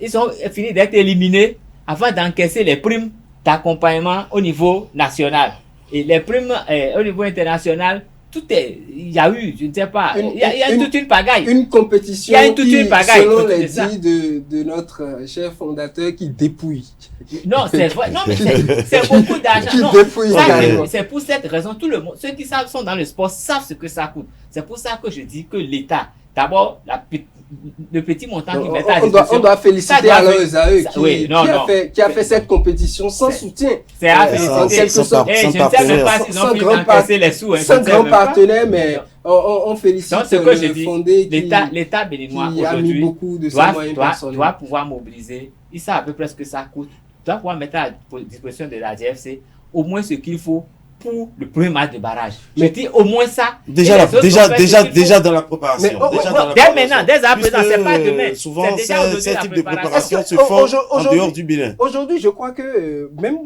ils ont fini d'être éliminés avant d'encaisser les primes d'accompagnement au niveau national. Et les primes au niveau international, il y a eu, je ne sais pas, il y a toute une pagaille. Une compétition selon les dits de notre chef fondateur, qui dépouille. Non, c'est vrai. Non, mais c'est beaucoup d'argent. C'est pour cette raison, tout le monde, ceux qui sont dans le sport savent ce que ça coûte. C'est pour ça que je dis que l'État, d'abord, le petit montant qui met à disposition. On doit féliciter alors Ezaeu qui a fait cette compétition sans soutien. C'est à féliciter. Je ne sais même pas s'ils ont pu encaisser les sous. Sans grand partenaire, mais on félicite le fondé l'État béninois aujourd'hui doit pouvoir mobiliser. Ils savent à peu près ce que ça coûte. Doit pouvoir mettre à disposition de la DFC au moins ce qu'il faut pour le premier match de barrage. Je dis au moins ça. Déjà dans la préparation. Dès maintenant, dès à présent, c'est pas demain. Souvent, ces types de préparation se font en dehors du Bénin. Aujourd'hui, je crois que même,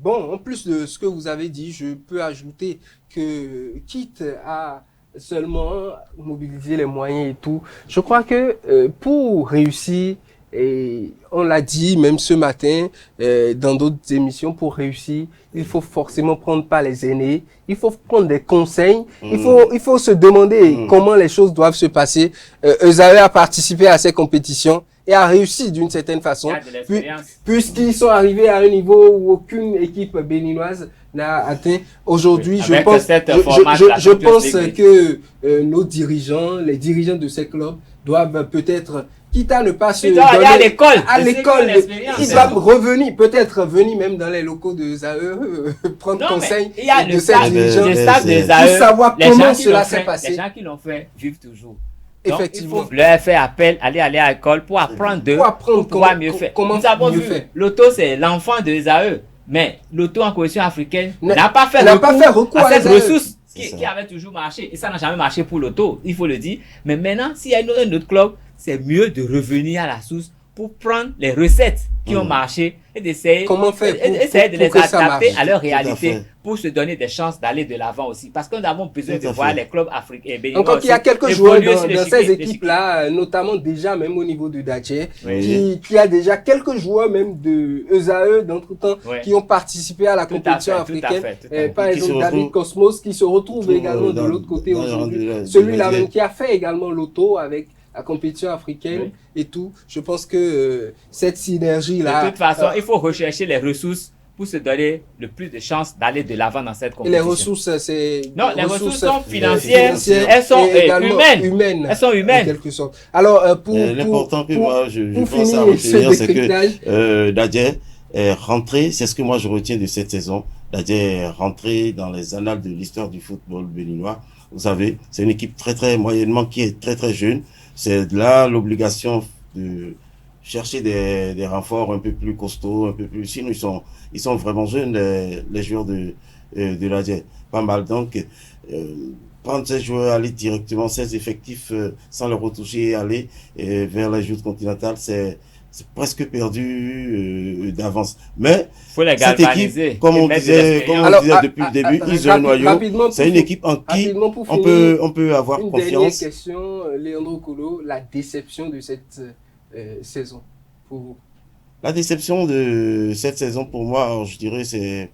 en plus de ce que vous avez dit, je peux ajouter que quitte à seulement mobiliser les moyens et tout, je crois que pour réussir, et on l'a dit même ce matin dans d'autres émissions, pour réussir, il faut forcément prendre par les aînés, il faut prendre des conseils, il faut se demander comment les choses doivent se passer. Ezaeu a participé à ces compétitions et a réussi d'une certaine façon, puisqu'ils sont arrivés à un niveau où aucune équipe béninoise n'a atteint. Aujourd'hui, je pense que nos dirigeants, les dirigeants de ces clubs, doivent peut-être, quitte à ne pas se donner à l'école, ils doivent revenir, peut-être venir même dans les locaux de Ezaeu, prendre conseil de ces dirigeants, pour savoir comment cela s'est passé. Les gens qui l'ont fait vivent toujours. Donc, Effectivement. il faut leur faire appel, aller à l'école pour apprendre pour pouvoir mieux faire. Nous avons vu, l'auto c'est l'enfant de Ezaeu, mais l'auto en cohésion africaine n'a pas fait recours à cette ressource qui avait toujours marché. Et ça n'a jamais marché pour l'auto, il faut le dire. Mais maintenant, s'il y a un autre club, c'est mieux de revenir à la source pour prendre les recettes qui ont marché et d'essayer de les adapter à leur réalité pour se donner des chances d'aller de l'avant aussi. Parce que nous avons besoin de voir les clubs africains. Encore qu'il y a quelques joueurs dans ces équipes-là, notamment déjà même au niveau de Dadjer, qui a déjà quelques joueurs même de Ezaeu d'entre-temps qui ont participé à la compétition africaine. Par exemple, David Cosmos qui se retrouve également de l'autre côté aujourd'hui. Celui-là même qui a fait également l'auto avec la compétition africaine et tout. Je pense que cette synergie-là... De toute façon, il faut rechercher les ressources pour se donner le plus de chances d'aller de l'avant dans cette Et compétition. les ressources, c'est... Non, les ressources sont financières, elles sont et également humaines. Elles sont humaines. En quelque sorte. Alors, l'important que moi, je pense finir à retenir, c'est décryptage. que Dadje est rentré, c'est ce que moi je retiens de cette saison. Dadje est rentré dans les annales de l'histoire du football béninois. Vous savez, c'est une équipe très moyennement qui est très jeune. C'est là l'obligation de chercher des renforts un peu plus costauds, un peu plus... Sinon, ils sont vraiment jeunes, les joueurs de Dadje. Pas mal. Donc, prendre ces joueurs, aller directement, ces effectifs, sans les retoucher et aller vers les joutes continentales, c'est presque perdu d'avance. Mais faut les cette galvaniser, équipe, comme on disait depuis le début, ils ont un noyau. C'est une équipe en qui on peut avoir une confiance. Dernière question, Leandro Kolo, la déception de cette saison pour vous? La déception de cette saison pour moi, je dirais, c'est,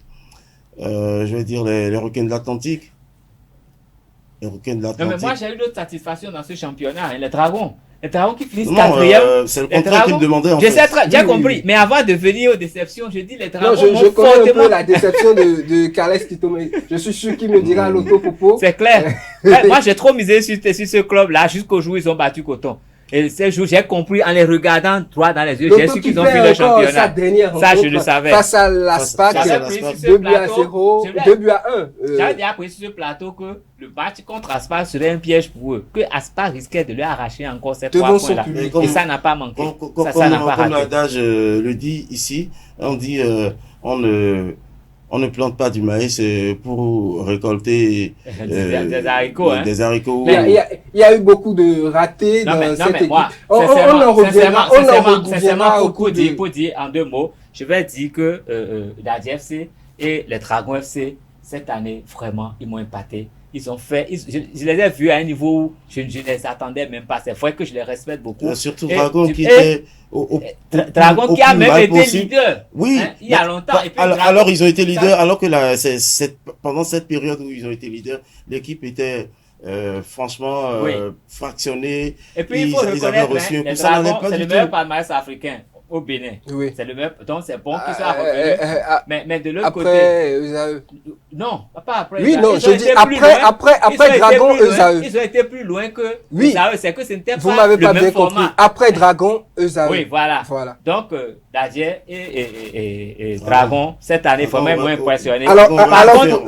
je vais dire, les requins de l'Atlantique. Les requins de l'Atlantique. Non, mais moi, j'ai eu d'autres satisfactions dans ce championnat, hein, les Dragons. Les Dragons qui finissent quatrième. C'est le contraire qu'ils me demandaient, en je fait. sais très, j'ai compris. Mais avant de venir aux déceptions, je dis les Dragons. Non, je connais un peu la déception de Carles Kitome. Je suis sûr qu'il me dira l'auto popo. C'est clair. Moi, j'ai trop misé sur ce club-là jusqu'au jour où ils ont battu Coton. Et ces jours, j'ai compris en les regardant droit dans les yeux, j'ai su qu'ils ont fait le championnat. Ça, je le savais. Face à l'Aspac, 2 buts à 0, 2 buts à 1. J'avais déjà pris sur ce plateau que le match contre Aspac serait un piège pour eux. Que Aspac risquait de leur arracher encore ces 3 points-là. Et ça n'a pas manqué. Ça n'a pas raté. Comme l'adage le dit ici, on dit, on ne plante pas du maïs pour récolter des haricots. Des haricots. Il y a eu beaucoup de ratés dans cette équipe. Moi, on en reviendra pour dire en 2 mots, je vais dire que la DFC et les Dragons FC, cette année, vraiment, ils m'ont épaté. Ils ont fait, je les ai vus à un niveau où je ne les attendais même pas. C'est vrai que je les respecte beaucoup. Surtout Dragon qui était Dragon qui a même été leader. Oui. Hein, il y a longtemps. Et puis alors ils ont été leaders, alors que pendant cette période où ils ont été leaders, l'équipe était franchement fractionnée. Et puis il faut reconnaître, les Dragons, c'est le meilleur palmarès africain au Bénin. Oui. C'est le meilleur, donc c'est bon qu'il soit revenu. Mais de l'autre côté. Après, non, pas après. Oui, non, je dis après Dragon, Esaü. Ils ont été plus loin que Esaü, c'est que ce n'était pas vous m'avez pas bien format. compris. Après Dragon, Esaü. Oui, voilà. Donc, Dadje et Dragon, cette année, il faut même moins impressionner. Alors, par contre,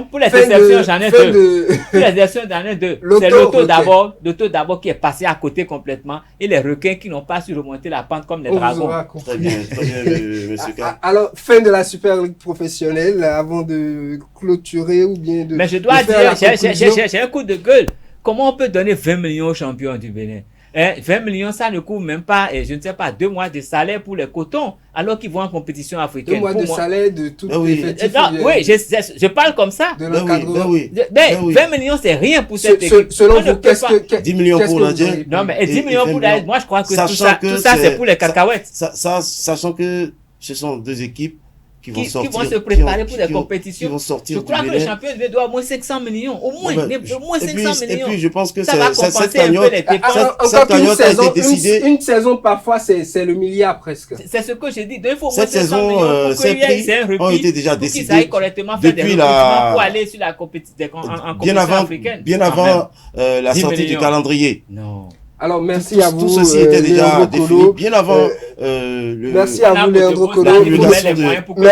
pour les déceptions, j'en ai deux. Pour les déceptions, j'en ai deux. C'est l'auto d'abord qui est passé à côté complètement et les requins qui n'ont pas su remonter la pente comme les Dragons. Très bien, monsieur K. Alors, fin de la Super Ligue professionnelle, avant de clôturer ou bien de... Mais je dois dire, j'ai un coup de gueule. Comment on peut donner 20 millions aux champions du Bénin? 20 millions, ça ne couvre même pas, je ne sais pas, 2 mois de salaire pour les cotons, alors qu'ils vont en compétition africaine. 2 mois de salaire de tout l'effectif. Oui, je parle comme ça. De l'encadrement. 20 millions, c'est rien pour cette équipe. Selon vous, qu'est-ce que... 10 millions pour la Dje. Non, mais 10 millions pour la Dje, moi je crois que tout ça, c'est pour les cacahuètes. Sachant que ce sont 2 équipes qui vont se préparer pour des compétitions. Qui vont sortir. Je crois que le champion doit au moins 500 millions. Au moins 500 millions. Et puis, je pense que cette cagnotte a été décidée. Une saison, parfois, c'est le milliard presque. C'est ce que j'ai dit. Il faut cette saison, ces prix ont été déjà décidés. Qu'ils aillent correctement faire des recrutements pour aller sur la compétition africaine. Bien avant la sortie du calendrier. Non. Alors, merci à vous. Tout ceci était déjà défini bien avant merci à vous, Leandro Kolo.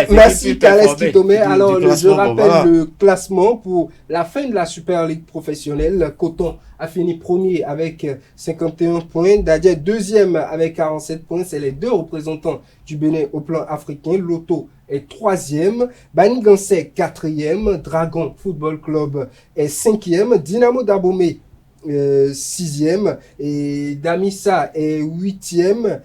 Merci, Carles Kitome. Alors, je rappelle le classement pour la fin de la Super Ligue professionnelle. Coton a fini premier avec 51 points. Dadje, deuxième avec 47 points. C'est les 2 représentants du Bénin au plan africain. Loto est 3e. Banigansè, 4e. Dragon Football Club est 5e. Dynamo d'Abomey, 6e, et Damissa est 8e.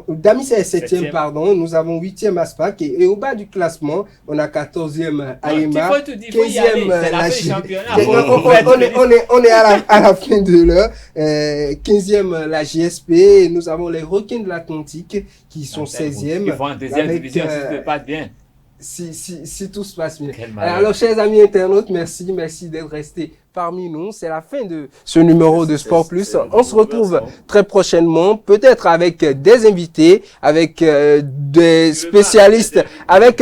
Damissa est 7e, pardon. Nous avons 8e Aspac, et au bas du classement, on a 14e Aïma, 15e on est à la fin de l'heure, 15e la JSP, et nous avons les Requins de l'Atlantique qui sont 16e. Ils vont en deuxième division si ça se passe bien. Si tout se passe bien. Alors, chers amis internautes, merci d'être restés parmi nous. C'est la fin de ce numéro de Sport Plus. On se retrouve très prochainement, peut-être avec des invités, avec des spécialistes,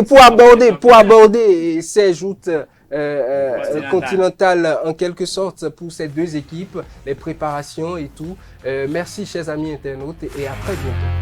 pour aborder ces joutes continentales en quelque sorte pour ces deux équipes, les préparations et tout. Merci chers amis internautes et à très bientôt.